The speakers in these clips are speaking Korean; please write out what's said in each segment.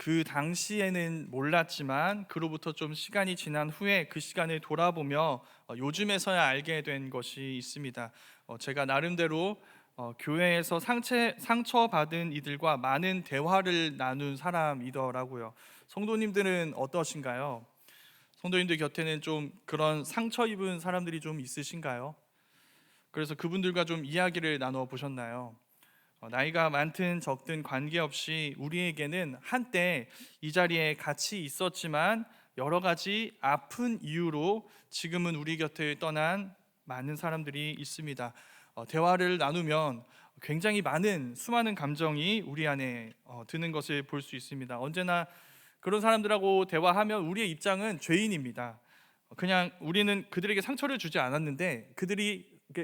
그 당시에는 몰랐지만 그로부터 좀 시간이 지난 후에 그 시간을 돌아보며 요즘에서야 알게 된 것이 있습니다. 제가 나름대로 교회에서 상처받은 이들과 많은 대화를 나눈 사람이더라고요. 성도님들은 어떠신가요? 성도님들 곁에는 좀 그런 상처 입은 사람들이 좀 있으신가요? 그래서 그분들과 좀 이야기를 나눠 보셨나요? 나이가 많든 적든 관계없이 우리에게는 한때 이 자리에 같이 있었지만 여러 가지 아픈 이유로 지금은 우리 곁을 떠난 많은 사람들이 있습니다. 대화를 나누면 굉장히 많은 수많은 감정이 우리 안에 드는 것을 볼 수 있습니다. 언제나 그런 사람들하고 대화하면 우리의 입장은 죄인입니다. 그냥 우리는 그들에게 상처를 주지 않았는데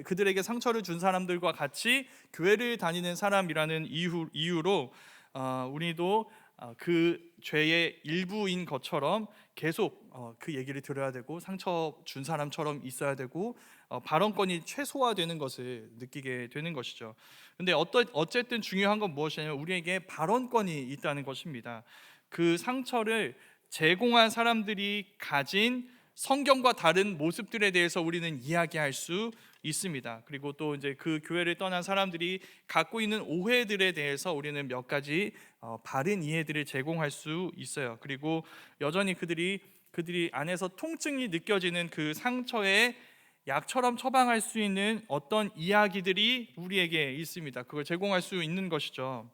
그들에게 상처를 준 사람들과 같이 교회를 다니는 사람이라는 이유로 우리도 그 죄의 일부인 것처럼 계속 그 얘기를 들어야 되고 상처 준 사람처럼 있어야 되고 발언권이 최소화되는 것을 느끼게 되는 것이죠. 근데 어쨌든 중요한 건 무엇이냐면 우리에게 발언권이 있다는 것입니다. 그 상처를 제공한 사람들이 가진 성경과 다른 모습들에 대해서 우리는 이야기할 수 있습니다. 그리고 또 이제 그 교회를 떠난 사람들이 갖고 있는 오해들에 대해서 우리는 몇 가지 바른 이해들을 제공할 수 있어요. 그리고 여전히 그들이 안에서 통증이 느껴지는 그 상처에 약처럼 처방할 수 있는 어떤 이야기들이 우리에게 있습니다. 그걸 제공할 수 있는 것이죠.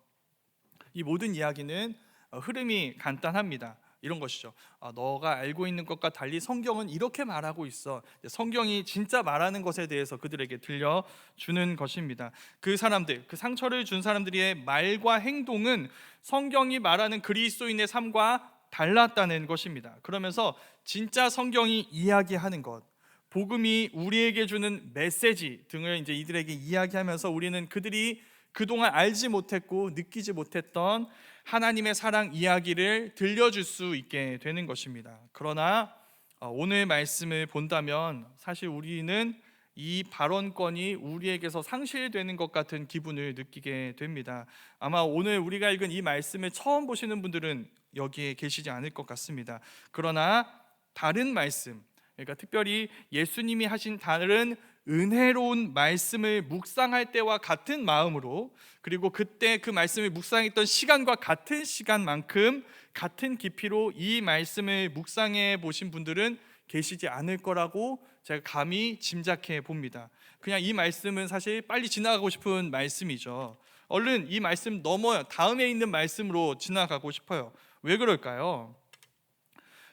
이 모든 이야기는 흐름이 간단합니다. 이런 것이죠. 너가 알고 있는 것과 달리 성경은 이렇게 말하고 있어. 성경이 진짜 말하는 것에 대해서 그들에게 들려주는 것입니다. 그 사람들, 그 상처를 준 사람들의 말과 행동은 성경이 말하는 그리스도인의 삶과 달랐다는 것입니다. 그러면서 진짜 성경이 이야기하는 것, 복음이 우리에게 주는 메시지 등을 이제 이들에게 이야기하면서 우리는 그들이 그동안 알지 못했고 느끼지 못했던 하나님의 사랑 이야기를 들려줄 수 있게 되는 것입니다. 그러나 오늘 말씀을 본다면 사실 우리는 이 발언권이 우리에게서 상실되는 것 같은 기분을 느끼게 됩니다. 아마 오늘 우리가 읽은 이 말씀을 처음 보시는 분들은 여기에 계시지 않을 것 같습니다. 그러나 다른 말씀, 그러니까 특별히 예수님이 하신 다른 은혜로운 말씀을 묵상할 때와 같은 마음으로, 그리고 그때 그 말씀을 묵상했던 시간과 같은 시간만큼 같은 깊이로 이 말씀을 묵상해 보신 분들은 계시지 않을 거라고 제가 감히 짐작해 봅니다. 그냥 이 말씀은 사실 빨리 지나가고 싶은 말씀이죠. 얼른 이 말씀 넘어 다음에 있는 말씀으로 지나가고 싶어요. 왜 그럴까요?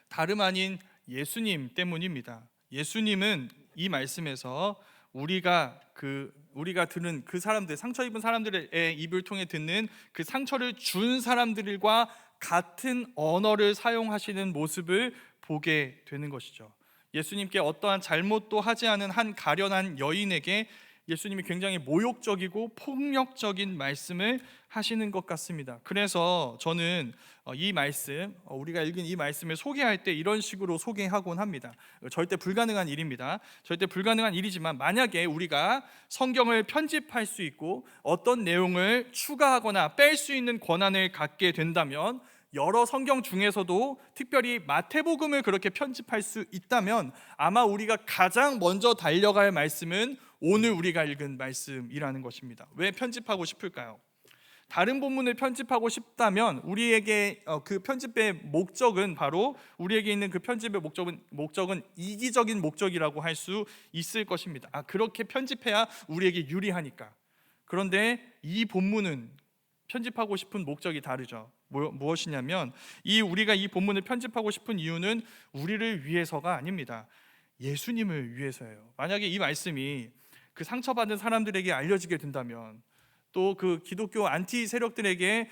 다름 아닌 예수님 때문입니다. 예수님은 이 말씀에서 우리가 들은 그 사람들, 상처 입은 사람들의 입을 통해 듣는 그 상처를 준 사람들과 같은 언어를 사용하시는 모습을 보게 되는 것이죠. 예수님께 어떠한 잘못도 하지 않은 한 가련한 여인에게 예수님이 굉장히 모욕적이고 폭력적인 말씀을 하시는 것 같습니다. 그래서 저는 이 말씀, 우리가 읽은 이 말씀을 소개할 때 이런 식으로 소개하곤 합니다. 절대 불가능한 일입니다. 절대 불가능한 일이지만 만약에 우리가 성경을 편집할 수 있고 어떤 내용을 추가하거나 뺄 수 있는 권한을 갖게 된다면, 여러 성경 중에서도 특별히 마태복음을 그렇게 편집할 수 있다면 아마 우리가 가장 먼저 달려갈 말씀은 오늘 우리가 읽은 말씀이라는 것입니다. 왜 편집하고 싶을까요? 다른 본문을 편집하고 싶다면 우리에게 그 편집의 목적은 바로 우리에게 있는 그 편집의 목적은 이기적인 목적이라고 할 수 있을 것입니다. 그렇게 편집해야 우리에게 유리하니까. 그런데 이 본문은 편집하고 싶은 목적이 다르죠. 무엇이냐면 우리가 이 본문을 편집하고 싶은 이유는 우리를 위해서가 아닙니다. 예수님을 위해서예요. 만약에 이 말씀이 그 상처받은 사람들에게 알려지게 된다면, 또 그 기독교 안티 세력들의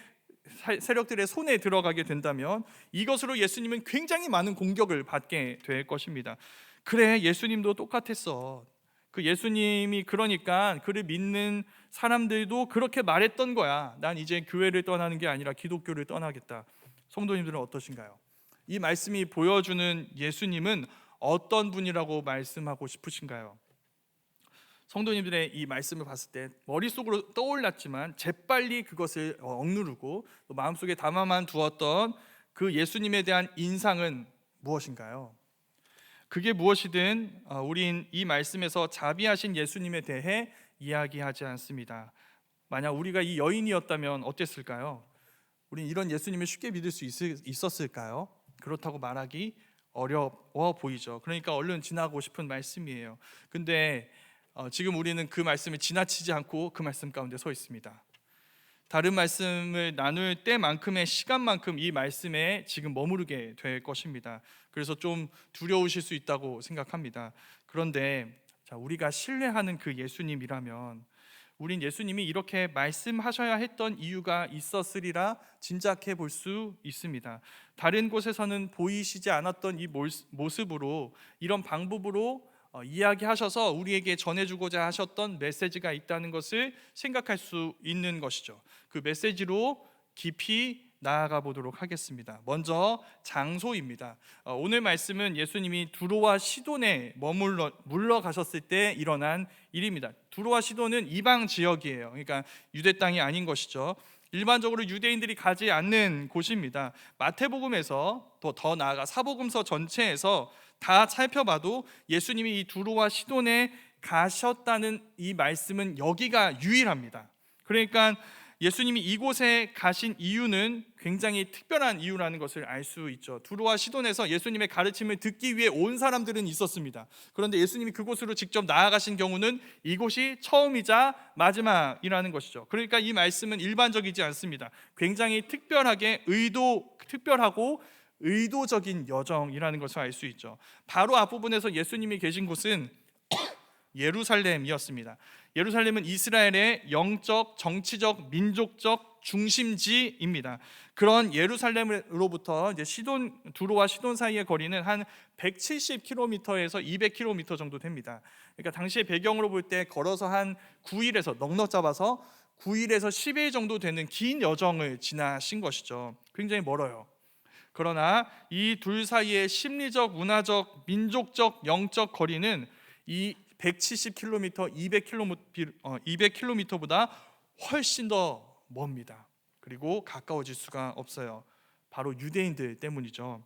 손에 들어가게 된다면 이것으로 예수님은 굉장히 많은 공격을 받게 될 것입니다. 그래, 예수님도 똑같았어. 그 예수님이 그러니까 그를 믿는 사람들도 그렇게 말했던 거야. 난 이제 교회를 떠나는 게 아니라 기독교를 떠나겠다. 성도님들은 어떠신가요? 이 말씀이 보여주는 예수님은 어떤 분이라고 말씀하고 싶으신가요? 성도님들의 이 말씀을 봤을 때 머릿속으로 떠올랐지만 재빨리 그것을 억누르고 또 마음속에 담아만 두었던 그 예수님에 대한 인상은 무엇인가요? 그게 무엇이든 우린 이 말씀에서 자비하신 예수님에 대해 이야기하지 않습니다. 만약 우리가 이 여인이었다면 어땠을까요? 우린 이런 예수님을 쉽게 믿을 수 있었을까요? 그렇다고 말하기 어려워 보이죠. 그러니까 얼른 지나고 싶은 말씀이에요. 근데 지금 우리는 그 말씀을 지나치지 않고 그 말씀 가운데 서 있습니다. 다른 말씀을 나눌 때만큼의 시간만큼 이 말씀에 지금 머무르게 될 것입니다. 그래서 좀 두려우실 수 있다고 생각합니다. 그런데 우리가 신뢰하는 그 예수님이라면 우린 예수님이 이렇게 말씀하셔야 했던 이유가 있었으리라 짐작해 볼 수 있습니다. 다른 곳에서는 보이시지 않았던 이 모습으로, 이런 방법으로 이야기하셔서 우리에게 전해주고자 하셨던 메시지가 있다는 것을 생각할 수 있는 것이죠. 그 메시지로 깊이 나아가 보도록 하겠습니다. 먼저 장소입니다. 오늘 말씀은 예수님이 두로와 시돈에 물러 가셨을 때 일어난 일입니다. 두로와 시돈은 이방 지역이에요. 그러니까 유대 땅이 아닌 것이죠. 일반적으로 유대인들이 가지 않는 곳입니다. 마태복음에서 더 나아가 사복음서 전체에서 다 살펴봐도 예수님이 이 두로와 시돈에 가셨다는 이 말씀은 여기가 유일합니다. 그러니까 예수님이 이곳에 가신 이유는 굉장히 특별한 이유라는 것을 알 수 있죠. 두로와 시돈에서 예수님의 가르침을 듣기 위해 온 사람들은 있었습니다. 그런데 예수님이 그곳으로 직접 나아가신 경우는 이곳이 처음이자 마지막이라는 것이죠. 그러니까 이 말씀은 일반적이지 않습니다. 굉장히 특별하고 의도적인 여정이라는 것을 알 수 있죠. 바로 앞부분에서 예수님이 계신 곳은 예루살렘이었습니다. 예루살렘은 이스라엘의 영적, 정치적, 민족적 중심지입니다. 그런 예루살렘으로부터 이제 두로와 시돈 사이의 거리는 한 170km에서 200km 정도 됩니다. 그러니까 당시의 배경으로 볼 때 걸어서 한 9일에서 넉넉 잡아서 9일에서 10일 정도 되는 긴 여정을 지나신 것이죠. 굉장히 멀어요. 그러나 이 둘 사이의 심리적, 문화적, 민족적, 영적 거리는 이 170km, 200km보다 훨씬 더 멉니다. 그리고 가까워질 수가 없어요. 바로 유대인들 때문이죠.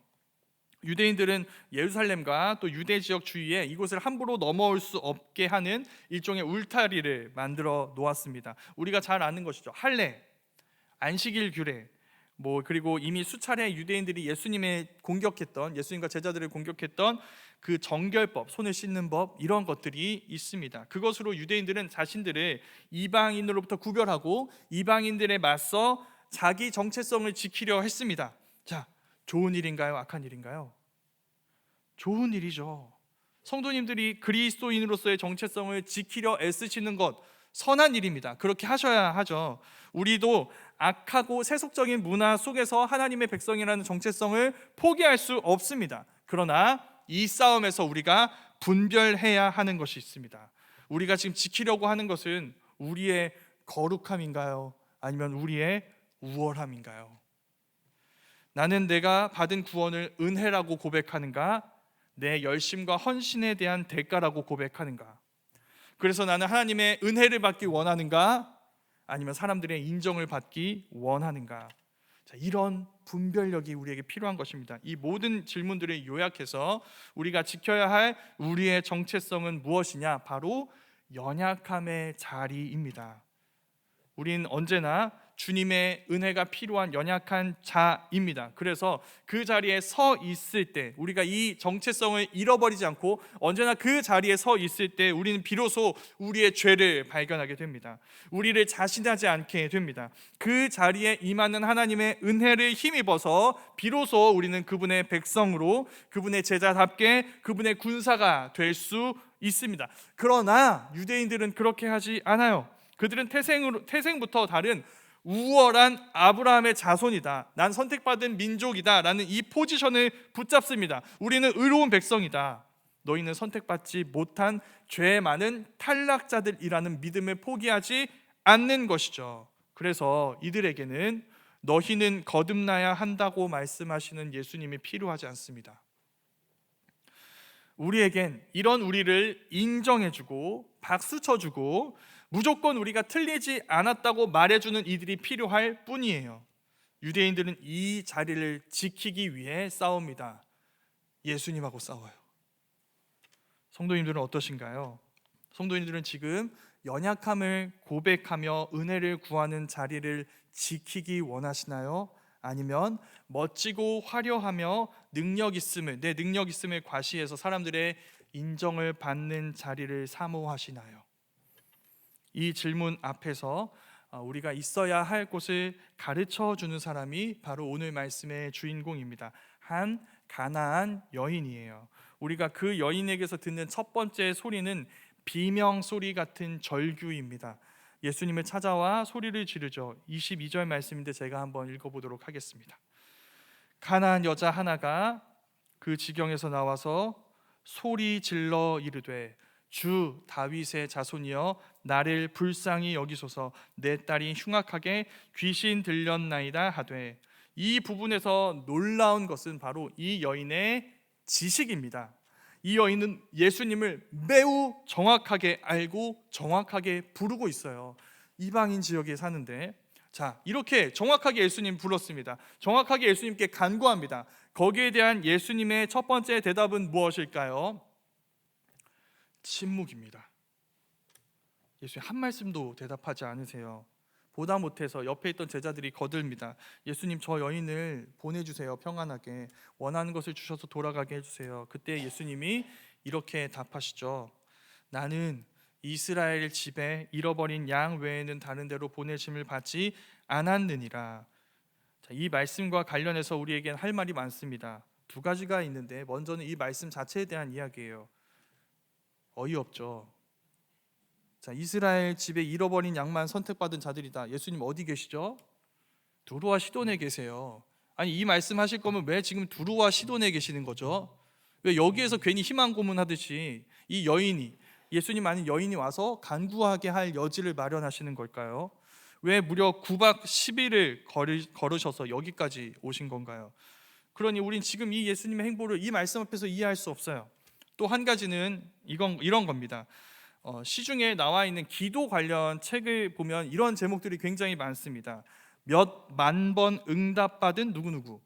유대인들은 예루살렘과 또 유대 지역 주위에 이곳을 함부로 넘어올 수 없게 하는 일종의 울타리를 만들어 놓았습니다. 우리가 잘 아는 것이죠. 할례, 안식일 규례, 그리고 이미 수차례 유대인들이 예수님과 제자들을 공격했던 그 정결법, 손을 씻는 법, 이런 것들이 있습니다. 그것으로 유대인들은 자신들을 이방인으로부터 구별하고 이방인들에 맞서 자기 정체성을 지키려 했습니다. 자, 좋은 일인가요? 악한 일인가요? 좋은 일이죠. 성도님들이 그리스도인으로서의 정체성을 지키려 애쓰시는 것, 선한 일입니다. 그렇게 하셔야 하죠. 우리도 악하고 세속적인 문화 속에서 하나님의 백성이라는 정체성을 포기할 수 없습니다. 그러나 이 싸움에서 우리가 분별해야 하는 것이 있습니다. 우리가 지금 지키려고 하는 것은 우리의 거룩함인가요? 아니면 우리의 우월함인가요? 나는 내가 받은 구원을 은혜라고 고백하는가? 내 열심과 헌신에 대한 대가라고 고백하는가? 그래서 나는 하나님의 은혜를 받기 원하는가? 아니면 사람들의 인정을 받기 원하는가? 이런 분별력이 우리에게 필요한 것입니다. 이 모든 질문들을 요약해서 우리가 지켜야 할 우리의 정체성은 무엇이냐? 바로 연약함의 자리입니다. 우린 언제나 주님의 은혜가 필요한 연약한 자입니다. 그래서 그 자리에 서 있을 때, 우리가 이 정체성을 잃어버리지 않고 언제나 그 자리에 서 있을 때 우리는 비로소 우리의 죄를 발견하게 됩니다. 우리를 자신하지 않게 됩니다. 그 자리에 임하는 하나님의 은혜를 힘입어서 비로소 우리는 그분의 백성으로, 그분의 제자답게 그분의 군사가 될 수 있습니다. 그러나 유대인들은 그렇게 하지 않아요. 그들은 태생부터 다른 우월한 아브라함의 자손이다, 난 선택받은 민족이다 라는 이 포지션을 붙잡습니다. 우리는 의로운 백성이다, 너희는 선택받지 못한 죄 많은 탈락자들이라는 믿음을 포기하지 않는 것이죠. 그래서 이들에게는 너희는 거듭나야 한다고 말씀하시는 예수님이 필요하지 않습니다. 우리에겐 이런 우리를 인정해주고 박수 쳐주고 무조건 우리가 틀리지 않았다고 말해주는 이들이 필요할 뿐이에요. 유대인들은 이 자리를 지키기 위해 싸웁니다. 예수님하고 싸워요. 성도님들은 어떠신가요? 성도님들은 지금 연약함을 고백하며 은혜를 구하는 자리를 지키기 원하시나요? 아니면 멋지고 화려하며 내 능력 있음을 과시해서 사람들의 인정을 받는 자리를 사모하시나요? 이 질문 앞에서 우리가 있어야 할 곳을 가르쳐 주는 사람이 바로 오늘 말씀의 주인공입니다. 한 가나안 여인이에요. 우리가 그 여인에게서 듣는 첫 번째 소리는 비명 소리 같은 절규입니다. 예수님을 찾아와 소리를 지르죠. 22절 말씀인데 제가 한번 읽어보도록 하겠습니다. 가나안 여자 하나가 그 지경에서 나와서 소리 질러 이르되 주 다윗의 자손이여 나를 불쌍히 여기소서 내 딸이 흉악하게 귀신 들렸나이다 하되, 이 부분에서 놀라운 것은 바로 이 여인의 지식입니다. 이 여인은 예수님을 매우 정확하게 알고 정확하게 부르고 있어요. 이방인 지역에 사는데, 자, 이렇게 정확하게 예수님 불렀습니다. 정확하게 예수님께 간구합니다. 거기에 대한 예수님의 첫 번째 대답은 무엇일까요? 침묵입니다. 예수님 한 말씀도 대답하지 않으세요. 보다 못해서 옆에 있던 제자들이 거들입니다. 예수님, 저 여인을 보내주세요. 평안하게 원하는 것을 주셔서 돌아가게 해주세요. 그때 예수님이 이렇게 답하시죠. 나는 이스라엘 집에 잃어버린 양 외에는 다른 데로 보내심을 받지 않았느니라. 자, 이 말씀과 관련해서 우리에겐 할 말이 많습니다. 두 가지가 있는데, 먼저는 이 말씀 자체에 대한 이야기예요. 어이없죠. 자, 이스라엘 집에 잃어버린 양만 선택받은 자들이다. 예수님 어디 계시죠? 두루와 시돈에 계세요. 아니, 이 말씀 하실 거면 왜 지금 두루와 시돈에 계시는 거죠? 왜 여기에서 괜히 희망 고문하듯이 이 여인이, 예수님 아닌 여인이 와서 간구하게 할 여지를 마련하시는 걸까요? 왜 무려 9박 10일을 걸으셔서 여기까지 오신 건가요? 그러니 우린 지금 이 예수님의 행보를 이 말씀 앞에서 이해할 수 없어요. 또 한 가지는 이런 겁니다. 시중에 나와 있는 기도 관련 책을 보면 이런 제목들이 굉장히 많습니다. 몇 만 번 응답받은 누구누구,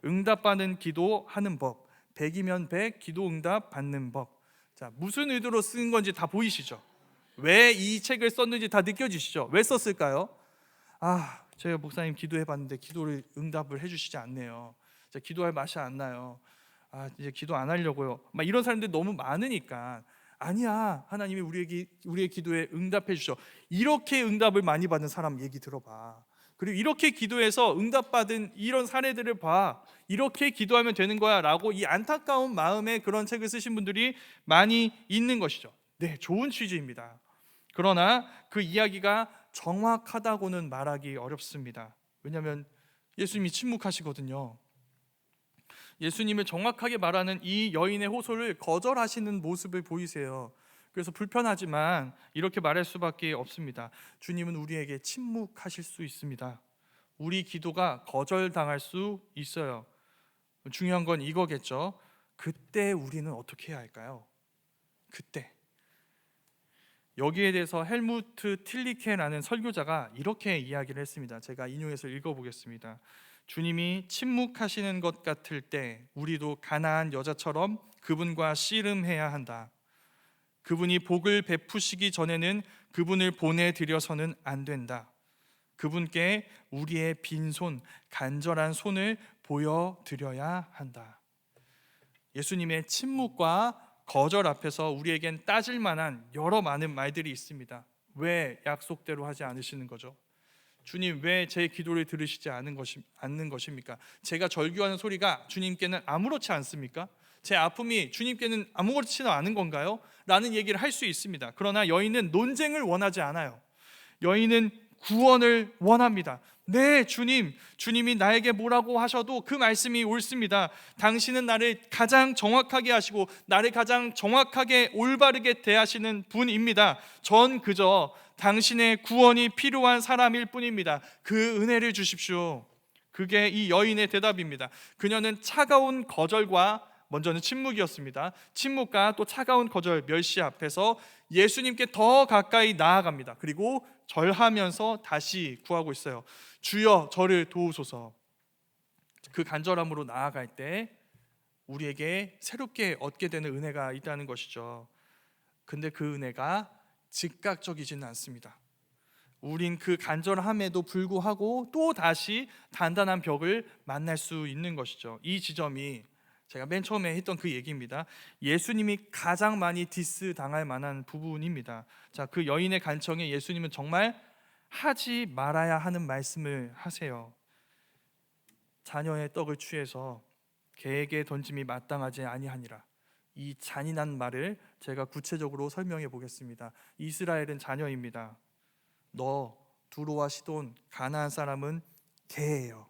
응답받는 기도하는 법, 100이면 100 기도 응답 받는 법. 자, 무슨 의도로 쓴 건지 다 보이시죠? 왜 이 책을 썼는지 다 느껴지시죠? 왜 썼을까요? 제가 목사님 기도해 봤는데 기도를 응답을 해주시지 않네요. 기도할 맛이 안 나요. 이제 기도 안 하려고요. 막 이런 사람들이 너무 많으니까, 아니야, 하나님이 우리의 기도에 응답해 주셔. 이렇게 응답을 많이 받는 사람 얘기 들어봐. 그리고 이렇게 기도해서 응답받은 이런 사례들을 봐. 이렇게 기도하면 되는 거야 라고 이 안타까운 마음에 그런 책을 쓰신 분들이 많이 있는 것이죠. 네, 좋은 취지입니다. 그러나 그 이야기가 정확하다고는 말하기 어렵습니다. 왜냐하면 예수님이 침묵하시거든요. 예수님을 정확하게 말하는 이 여인의 호소를 거절하시는 모습을 보이세요. 그래서 불편하지만 이렇게 말할 수밖에 없습니다. 주님은 우리에게 침묵하실 수 있습니다. 우리 기도가 거절당할 수 있어요. 중요한 건 이거겠죠. 그때 우리는 어떻게 해야 할까요? 그때 여기에 대해서 헬무트 틸리케라는 설교자가 이렇게 이야기를 했습니다. 제가 인용해서 읽어보겠습니다. 주님이 침묵하시는 것 같을 때 우리도 가나안 여자처럼 그분과 씨름해야 한다. 그분이 복을 베푸시기 전에는 그분을 보내드려서는 안 된다. 그분께 우리의 빈손, 간절한 손을 보여드려야 한다. 예수님의 침묵과 거절 앞에서 우리에겐 따질 만한 여러 많은 말들이 있습니다. 왜 약속대로 하지 않으시는 거죠? 주님, 왜 제 기도를 들으시지 않는 것입니까? 제가 절규하는 소리가 주님께는 아무렇지 않습니까? 제 아픔이 주님께는 아무렇지는 않은 건가요? 라는 얘기를 할 수 있습니다. 그러나 여인은 논쟁을 원하지 않아요. 여인은 구원을 원합니다. 네, 주님이 나에게 뭐라고 하셔도 그 말씀이 옳습니다. 당신은 나를 가장 정확하게 하시고 나를 가장 정확하게 올바르게 대하시는 분입니다. 전 그저 당신의 구원이 필요한 사람일 뿐입니다. 그 은혜를 주십시오. 그게 이 여인의 대답입니다. 그녀는 차가운 거절과, 먼저는 침묵이었습니다. 침묵과 또 차가운 거절, 멸시 앞에서 예수님께 더 가까이 나아갑니다. 그리고 절하면서 다시 구하고 있어요. 주여 저를 도우소서. 그 간절함으로 나아갈 때 우리에게 새롭게 얻게 되는 은혜가 있다는 것이죠. 근데 그 은혜가 즉각적이지는 않습니다. 우린 그 간절함에도 불구하고 또 다시 단단한 벽을 만날 수 있는 것이죠. 이 지점이 제가 맨 처음에 했던 그 얘기입니다. 예수님이 가장 많이 디스 당할 만한 부분입니다. 자, 그 여인의 간청에 예수님은 정말 하지 말아야 하는 말씀을 하세요. 자녀의 떡을 취해서 개에게 던짐이 마땅하지 아니하니라. 이 잔인한 말을 제가 구체적으로 설명해 보겠습니다. 이스라엘은 자녀입니다. 너 두로와 시돈 가나안 사람은 개예요.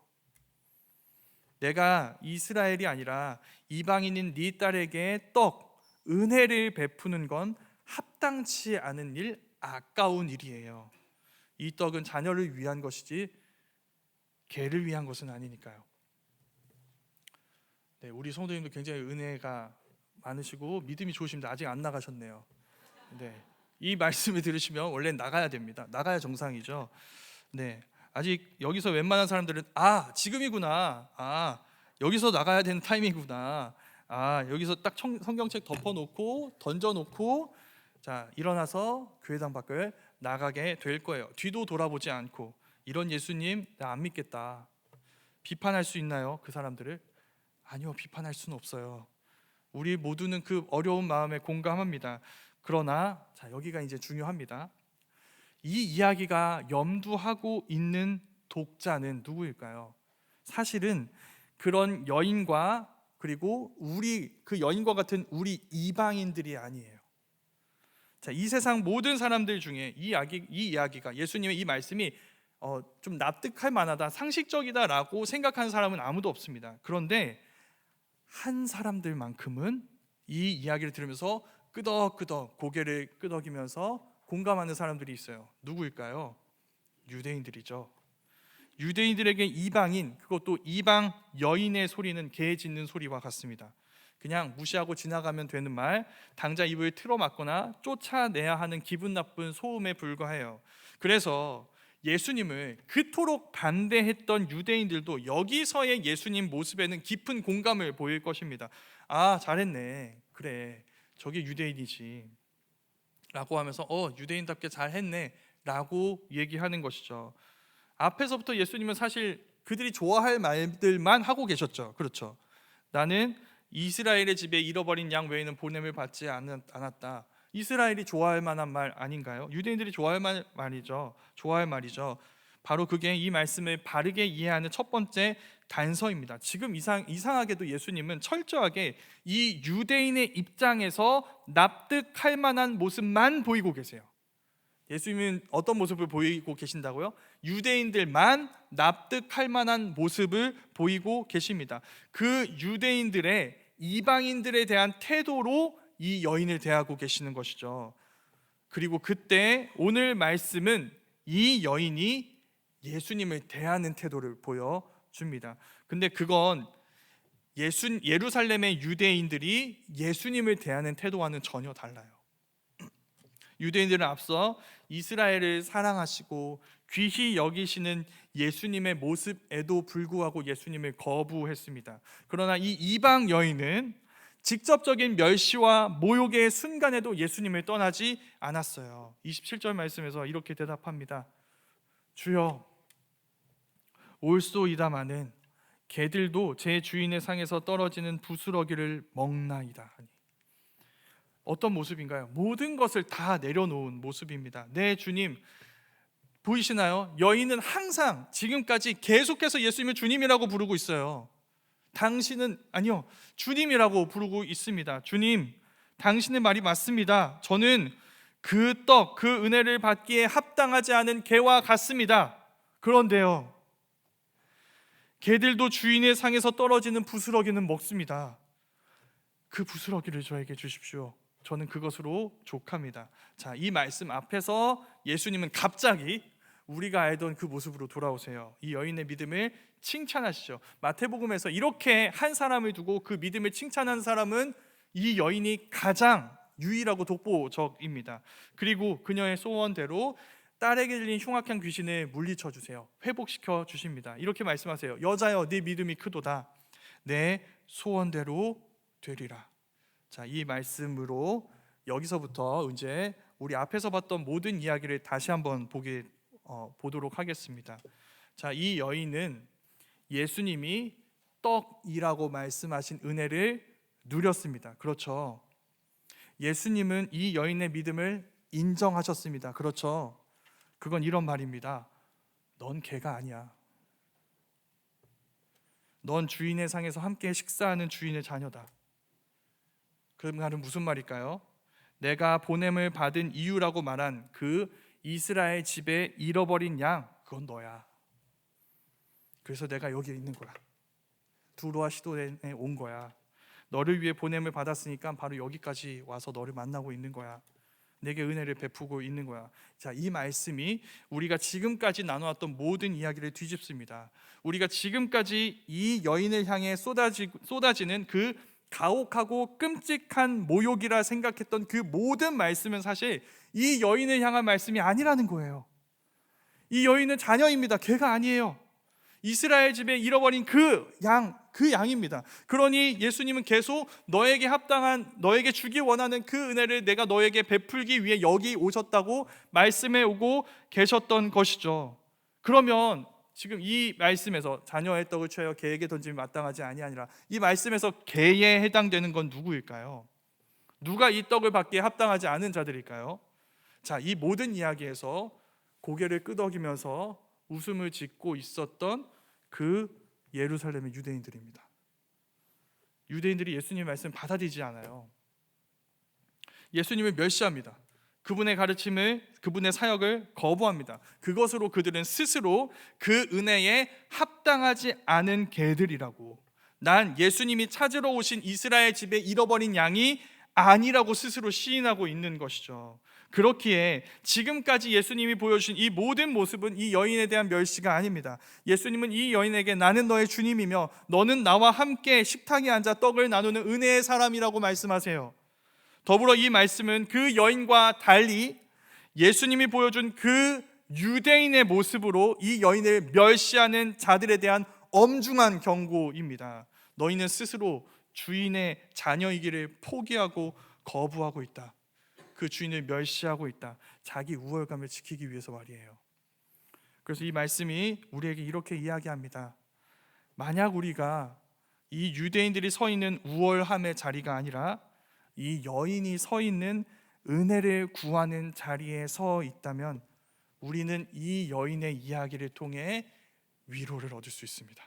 내가 이스라엘이 아니라 이방인인 네 딸에게 떡, 은혜를 베푸는 건 합당치 않은 일, 아까운 일이에요. 이 떡은 자녀를 위한 것이지 개를 위한 것은 아니니까요. 네, 우리 성도님도 굉장히 은혜가 많으시고 믿음이 좋으십니다. 아직 안 나가셨네요. 네, 이 말씀을 들으시면 원래 나가야 됩니다. 나가야 정상이죠. 네, 아직 여기서 웬만한 사람들은 지금이구나, 여기서 나가야 되는 타이밍이구나, 여기서 딱 성경책 덮어놓고 던져놓고 자 일어나서 교회당 밖을 나가게 될 거예요. 뒤도 돌아보지 않고. 이런 예수님 나 안 믿겠다. 비판할 수 있나요? 그 사람들을? 아니요, 비판할 수는 없어요. 우리 모두는 그 어려운 마음에 공감합니다. 그러나 자 여기가 이제 중요합니다. 이 이야기가 염두하고 있는 독자는 누구일까요? 사실은 그런 여인과 그리고 그 여인과 같은 우리 이방인들이 아니에요. 자, 이 세상 모든 사람들 중에 이 이야기가 예수님의 이 말씀이 좀 납득할 만하다, 상식적이다라고 생각하는 사람은 아무도 없습니다. 그런데 한 사람들만큼은 이 이야기를 들으면서 끄덕끄덕 고개를 끄덕이면서 공감하는 사람들이 있어요. 누구일까요? 유대인들이죠. 유대인들에게 이방인, 그것도 이방 여인의 소리는 개 짖는 소리와 같습니다. 그냥 무시하고 지나가면 되는 말, 당장 입을 틀어막거나 쫓아내야 하는 기분 나쁜 소음에 불과해요. 그래서 예수님을 그토록 반대했던 유대인들도 여기서의 예수님 모습에는 깊은 공감을 보일 것입니다. 잘했네, 그래, 저게 유대인이지 라고 하면서 유대인답게 잘했네 라고 얘기하는 것이죠. 앞에서부터 예수님은 사실 그들이 좋아할 말들만 하고 계셨죠. 그렇죠. 나는 이스라엘의 집에 잃어버린 양 외에는 보냄을 받지 않았다. 이스라엘이 좋아할 만한 말 아닌가요? 유대인들이 좋아할 말이죠. 좋아할 말이죠. 바로 그게 이 말씀을 바르게 이해하는 첫 번째 단서입니다. 지금 이상하게도 예수님은 철저하게 이 유대인의 입장에서 납득할 만한 모습만 보이고 계세요. 예수님은 어떤 모습을 보이고 계신다고요? 유대인들만 납득할 만한 모습을 보이고 계십니다. 그 유대인들의 이방인들에 대한 태도로 이 여인을 대하고 계시는 것이죠. 그리고 그때 오늘 말씀은 이 여인이 예수님을 대하는 태도를 보여줍니다. 근데 그건 예루살렘의 유대인들이 예수님을 대하는 태도와는 전혀 달라요. 유대인들은 앞서 이스라엘을 사랑하시고 귀히 여기시는 예수님의 모습에도 불구하고 예수님을 거부했습니다. 그러나 이 이방 여인은 직접적인 멸시와 모욕의 순간에도 예수님을 떠나지 않았어요. 27절 말씀에서 이렇게 대답합니다. 주여, 올소이다마는 개들도 제 주인의 상에서 떨어지는 부스러기를 먹나이다. 어떤 모습인가요? 모든 것을 다 내려놓은 모습입니다. 네, 주님. 보이시나요? 여인은 항상 지금까지 계속해서 예수님을 주님이라고 부르고 있어요. 당신은 아니요, 주님이라고 부르고 있습니다. 주님, 당신의 말이 맞습니다. 저는 그 떡, 그 은혜를 받기에 합당하지 않은 개와 같습니다. 그런데요, 개들도 주인의 상에서 떨어지는 부스러기는 먹습니다. 그 부스러기를 저에게 주십시오. 저는 그것으로 족합니다. 자, 이 말씀 앞에서 예수님은 갑자기 우리가 알던 그 모습으로 돌아오세요. 이 여인의 믿음을 칭찬하시죠. 마태복음에서 이렇게 한 사람을 두고 그 믿음을 칭찬한 사람은 이 여인이 가장 유일하고 독보적입니다. 그리고 그녀의 소원대로 딸에게 들린 흉악한 귀신을 물리쳐 주세요. 회복시켜 주십니다. 이렇게 말씀하세요. 여자여, 네 믿음이 크도다. 내 소원대로 되리라. 자, 이 말씀으로 여기서부터 이제 우리 앞에서 봤던 모든 이야기를 다시 한번 보도록 하겠습니다. 자, 이 여인은 예수님이 떡이라고 말씀하신 은혜를 누렸습니다. 그렇죠. 예수님은 이 여인의 믿음을 인정하셨습니다. 그렇죠. 그건 이런 말입니다. 넌 개가 아니야. 넌 주인의 상에서 함께 식사하는 주인의 자녀다. 그 말은 무슨 말일까요? 내가 보냄을 받은 이유라고 말한 그 이스라엘 집에 잃어버린 양, 그건 너야. 그래서 내가 여기에 있는 거야. 두로와 시돈에 온 거야. 너를 위해 보냄을 받았으니까 바로 여기까지 와서 너를 만나고 있는 거야. 내게 은혜를 베푸고 있는 거야. 자, 이 말씀이 우리가 지금까지 나눠왔던 모든 이야기를 뒤집습니다. 우리가 지금까지 이 여인을 향해 쏟아지는 그 가혹하고 끔찍한 모욕이라 생각했던 그 모든 말씀은 사실 이 여인을 향한 말씀이 아니라는 거예요. 이 여인은 자녀입니다. 개가 아니에요. 이스라엘 집에 잃어버린 그 양입니다. 그러니 예수님은 계속 너에게 합당한, 너에게 주기 원하는 그 은혜를 내가 너에게 베풀기 위해 여기 오셨다고 말씀해 오고 계셨던 것이죠. 그러면 지금 이 말씀에서 자녀의 떡을 취하여 개에게 던짐이 마땅하지 아니하니라, 이 말씀에서 개에 해당되는 건 누구일까요? 누가 이 떡을 받기에 합당하지 않은 자들일까요? 자, 이 모든 이야기에서 고개를 끄덕이면서 웃음을 짓고 있었던 그 예루살렘의 유대인들입니다. 유대인들이 예수님의 말씀을 받아들이지 않아요. 예수님을 멸시합니다. 그분의 가르침을, 그분의 사역을 거부합니다. 그것으로 그들은 스스로 그 은혜에 합당하지 않은 개들이라고, 난 예수님이 찾으러 오신 이스라엘 집에 잃어버린 양이 아니라고 스스로 시인하고 있는 것이죠. 그렇기에 지금까지 예수님이 보여주신 이 모든 모습은 이 여인에 대한 멸시가 아닙니다. 예수님은 이 여인에게 나는 너의 주님이며 너는 나와 함께 식탁에 앉아 떡을 나누는 은혜의 사람이라고 말씀하세요. 더불어 이 말씀은 그 여인과 달리 예수님이 보여준 그 유대인의 모습으로 이 여인을 멸시하는 자들에 대한 엄중한 경고입니다. 너희는 스스로 주인의 자녀이기를 포기하고 거부하고 있다. 그 주인을 멸시하고 있다. 자기 우월감을 지키기 위해서 말이에요. 그래서 이 말씀이 우리에게 이렇게 이야기합니다. 만약 우리가 이 유대인들이 서 있는 우월함의 자리가 아니라 이 여인이 서 있는 은혜를 구하는 자리에 서 있다면 우리는 이 여인의 이야기를 통해 위로를 얻을 수 있습니다.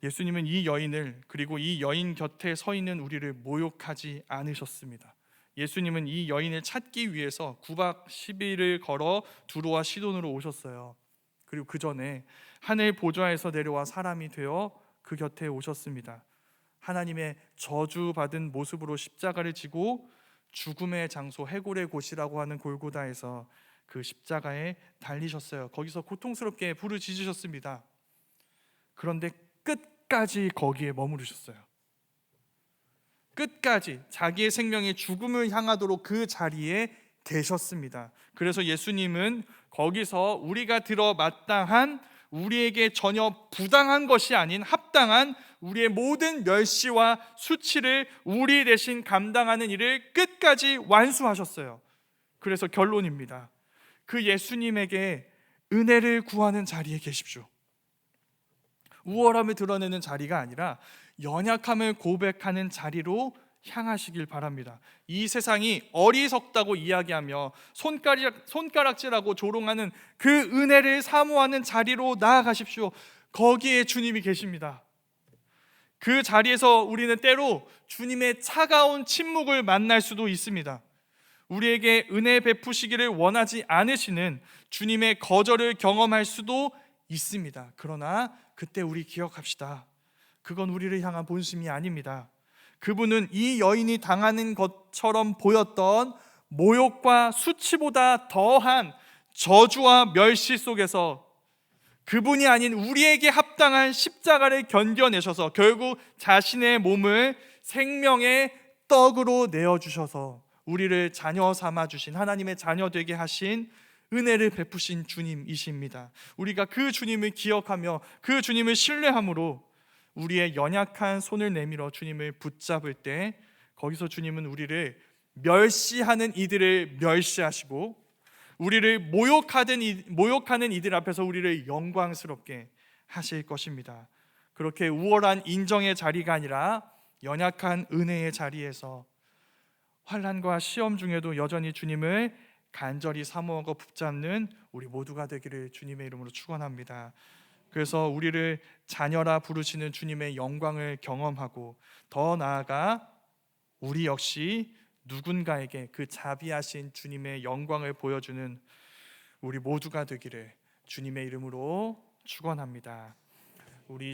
예수님은 이 여인을, 그리고 이 여인 곁에 서 있는 우리를 모욕하지 않으셨습니다. 예수님은 이 여인을 찾기 위해서 9박 10일을 걸어 두로와 시돈으로 오셨어요. 그리고 그 전에 하늘 보좌에서 내려와 사람이 되어 그 곁에 오셨습니다. 하나님의 저주받은 모습으로 십자가를 지고 죽음의 장소, 해골의 곳이라고 하는 골고다에서 그 십자가에 달리셨어요. 거기서 고통스럽게 부르짖으셨습니다. 그런데 끝까지 거기에 머무르셨어요. 끝까지 자기의 생명이 죽음을 향하도록 그 자리에 계셨습니다. 그래서 예수님은 거기서 우리가 들어 마땅한, 우리에게 전혀 부당한 것이 아닌 합당한 우리의 모든 멸시와 수치를 우리 대신 감당하는 일을 끝까지 완수하셨어요. 그래서 결론입니다. 그 예수님에게 은혜를 구하는 자리에 계십시오. 우월함을 드러내는 자리가 아니라 연약함을 고백하는 자리로 향하시길 바랍니다. 이 세상이 어리석다고 이야기하며 손가락질하고 조롱하는 그 은혜를 사모하는 자리로 나아가십시오. 거기에 주님이 계십니다. 그 자리에서 우리는 때로 주님의 차가운 침묵을 만날 수도 있습니다. 우리에게 은혜 베푸시기를 원하지 않으시는 주님의 거절을 경험할 수도 있습니다. 그러나 그때 우리 기억합시다. 그건 우리를 향한 본심이 아닙니다. 그분은 이 여인이 당하는 것처럼 보였던 모욕과 수치보다 더한 저주와 멸시 속에서 그분이 아닌 우리에게 합당한 십자가를 견뎌내셔서 결국 자신의 몸을 생명의 떡으로 내어주셔서 우리를 자녀 삼아 주신, 하나님의 자녀 되게 하신 은혜를 베푸신 주님이십니다. 우리가 그 주님을 기억하며 그 주님을 신뢰함으로 우리의 연약한 손을 내밀어 주님을 붙잡을 때, 거기서 주님은 우리를 멸시하는 이들을 멸시하시고, 우리를 모욕하는 이들 앞에서 우리를 영광스럽게 하실 것입니다. 그렇게 우월한 인정의 자리가 아니라 연약한 은혜의 자리에서 환난과 시험 중에도 여전히 주님을 간절히 사모하고 붙잡는 우리 모두가 되기를 주님의 이름으로 축원합니다. 그래서 우리를 자녀라 부르시는 주님의 영광을 경험하고, 더 나아가 우리 역시 누군가에게 그 자비하신 주님의 영광을 보여주는 우리 모두가 되기를 주님의 이름으로 축원합니다. 우리